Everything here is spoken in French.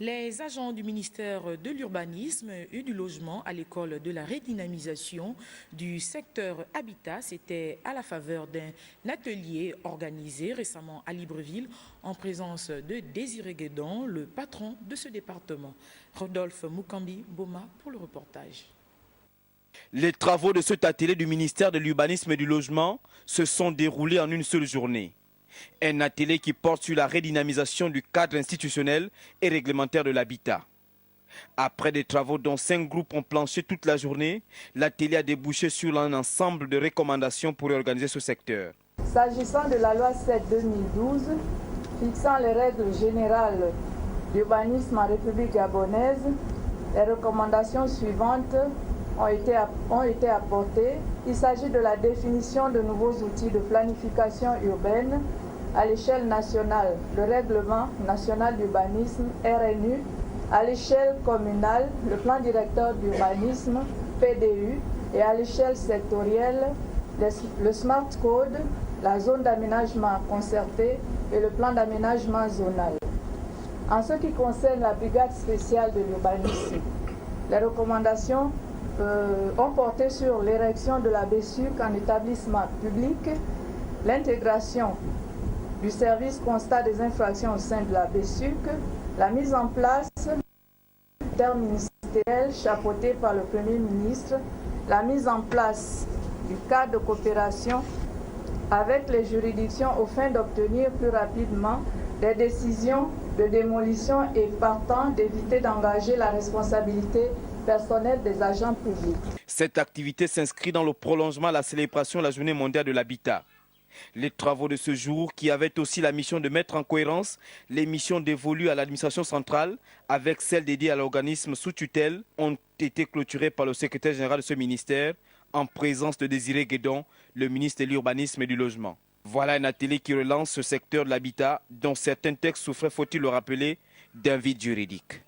Les agents du ministère de l'Urbanisme et du Logement à l'école de la redynamisation du secteur habitat, c'était à la faveur d'un atelier organisé récemment à Libreville en présence de Désiré Guédon, le patron de ce département. Rodolphe Mukambi Boma pour le reportage. Les travaux de cet atelier du ministère de l'Urbanisme et du Logement se sont déroulés en une seule journée. Un atelier qui porte sur la redynamisation du cadre institutionnel et réglementaire de l'habitat. Après des travaux dont 5 groupes ont planché toute la journée, l'atelier a débouché sur un ensemble de recommandations pour organiser ce secteur. S'agissant de la loi 7/2012, fixant les règles générales d'urbanisme en République gabonaise, les recommandations suivantes ont été apportées. Il s'agit de la définition de nouveaux outils de planification urbaine à l'échelle nationale, le règlement national d'urbanisme RNU, à l'échelle communale, le plan directeur d'urbanisme PDU, et à l'échelle sectorielle, le Smart Code, la zone d'aménagement concerté et le plan d'aménagement zonal. En ce qui concerne la brigade spéciale de l'urbanisme, les recommandations ont porté sur l'érection de la BSUC en établissement public, l'intégration du service constat des infractions au sein de la BSUC, la mise en place interministérielle chapeautée par le Premier ministre, la mise en place du cadre de coopération avec les juridictions aux fins d'obtenir plus rapidement des décisions de démolition et partant d'éviter d'engager la responsabilité personnelle des agents publics. Cette activité s'inscrit dans le prolongement de la célébration de la Journée mondiale de l'habitat. Les travaux de ce jour, qui avaient aussi la mission de mettre en cohérence les missions dévolues à l'administration centrale avec celles dédiées à l'organisme sous tutelle, ont été clôturés par le secrétaire général de ce ministère en présence de Désiré Guédon, le ministre de l'Urbanisme et du Logement. Voilà un atelier qui relance ce secteur de l'habitat dont certains textes souffraient, faut-il le rappeler, d'un vide juridique.